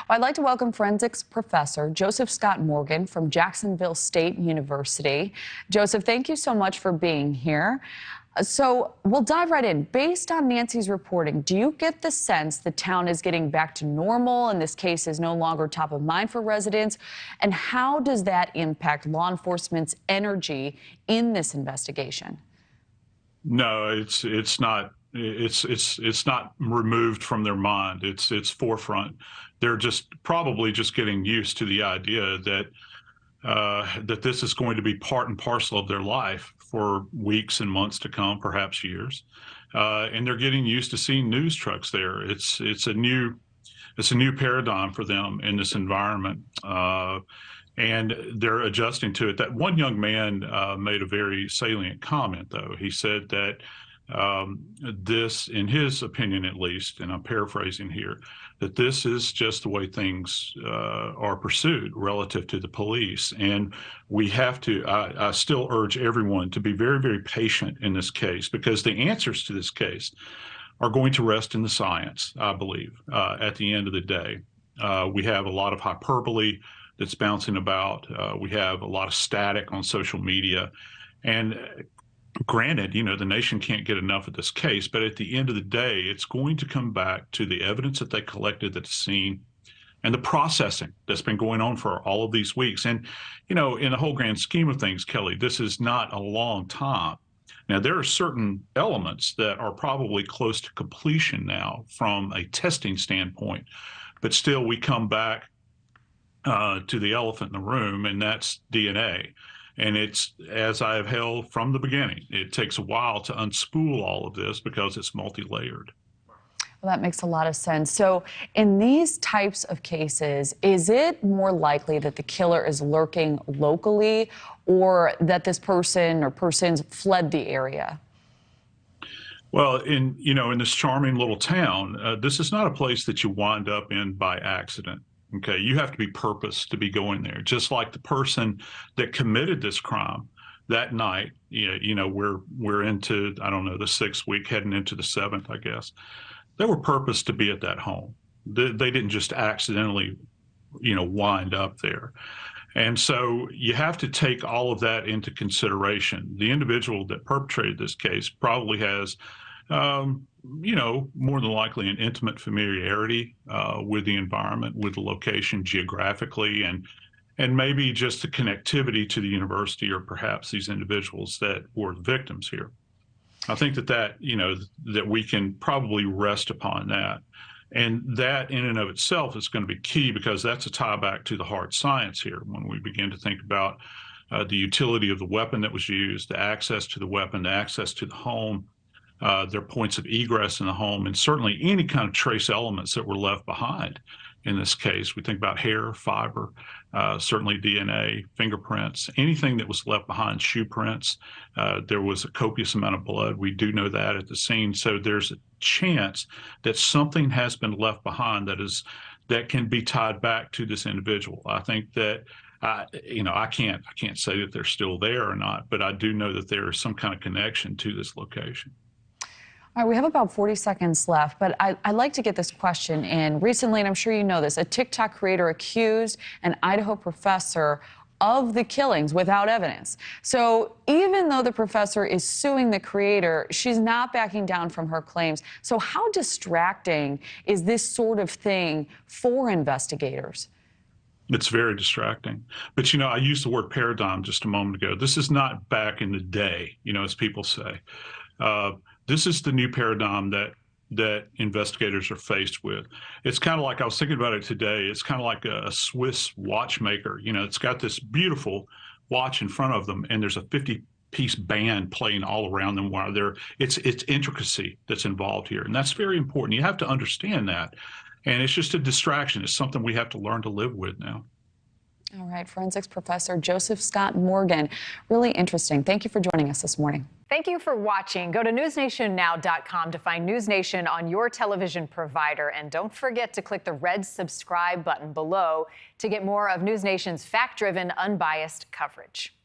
I'd like to welcome forensics professor Joseph Scott Morgan from Jacksonville State University. Joseph, thank you so much for being here. So we'll dive right in. Based on Nancy's reporting, do you get the sense the town is getting back to normal and this case is no longer top of mind for residents? And how does that impact law enforcement's energy in this investigation? No, it's not. It's not removed from their mind. It's forefront. They're probably just getting used to the idea that that this is going to be part and parcel of their life for weeks and months to come, perhaps years. And they're getting used to seeing news trucks there. It's a new paradigm for them in this environment. And they're adjusting to it. That one young man made a very salient comment, though. He said that this, in his opinion at least, and I'm paraphrasing here, that this is just the way things are pursued relative to the police. And we have to, I still urge everyone to be very, very patient in this case, because the answers to this case are going to rest in the science, I believe, at the end of the day. We have a lot of hyperbole that's bouncing about. We have a lot of static on social media. And granted, the nation can't get enough of this case, but at the end of the day, it's going to come back to the evidence that they collected at the scene and the processing that's been going on for all of these weeks. And, in the whole grand scheme of things, Kelly, this is not a long time. Now, there are certain elements that are probably close to completion now from a testing standpoint, but still we come back to the elephant in the room, and that's DNA. And it's, as I have held from the beginning, it takes a while to unspool all of this because it's multi-layered. Well, that makes a lot of sense. So in these types of cases, is it more likely that the killer is lurking locally or that this person or persons fled the area? Well, in this charming little town, this is not a place that you wind up in by accident. Okay, you have to be purposed to be going there, just like the person that committed this crime that night. We're into, I don't know, the 6th week, heading into the 7th, I guess. They were purposed to be at that home. They didn't just accidentally, wind up there. And so you have to take all of that into consideration. The individual that perpetrated this case probably has more than likely an intimate familiarity with the environment, with the location geographically, and maybe just the connectivity to the university or perhaps these individuals that were the victims here. I think that we can probably rest upon that. And that in and of itself is going to be key, because that's a tie back to the hard science here when we begin to think about the utility of the weapon that was used, the access to the weapon, the access to the home, their points of egress in the home, and certainly any kind of trace elements that were left behind in this case. We think about hair, fiber, certainly DNA, fingerprints, anything that was left behind, shoe prints. There was a copious amount of blood. We do know that at the scene. So there's a chance that something has been left behind that can be tied back to this individual. I think that I can't say that they're still there or not, but I do know that there is some kind of connection to this location. All right, we have about 40 seconds left, but I'd like to get this question in. Recently, and I'm sure you know this, a TikTok creator accused an Idaho professor of the killings without evidence. So even though the professor is suing the creator, she's not backing down from her claims. So how distracting is this sort of thing for investigators? It's very distracting. But, I used the word paradigm just a moment ago. This is not back in the day, as people say. This is the new paradigm that investigators are faced with. It's kind of like, I was thinking about it today, it's kind of like a Swiss watchmaker. It's got this beautiful watch in front of them, and there's a 50-piece band playing all around them while it's intricacy that's involved here. And that's very important. You have to understand that. And it's just a distraction. It's something we have to learn to live with now. All right, forensics professor Joseph Scott Morgan. Really interesting. Thank you for joining us this morning. Thank you for watching. Go to newsnationnow.com to find News Nation on your television provider. And don't forget to click the red subscribe button below to get more of News Nation's fact-driven, unbiased coverage.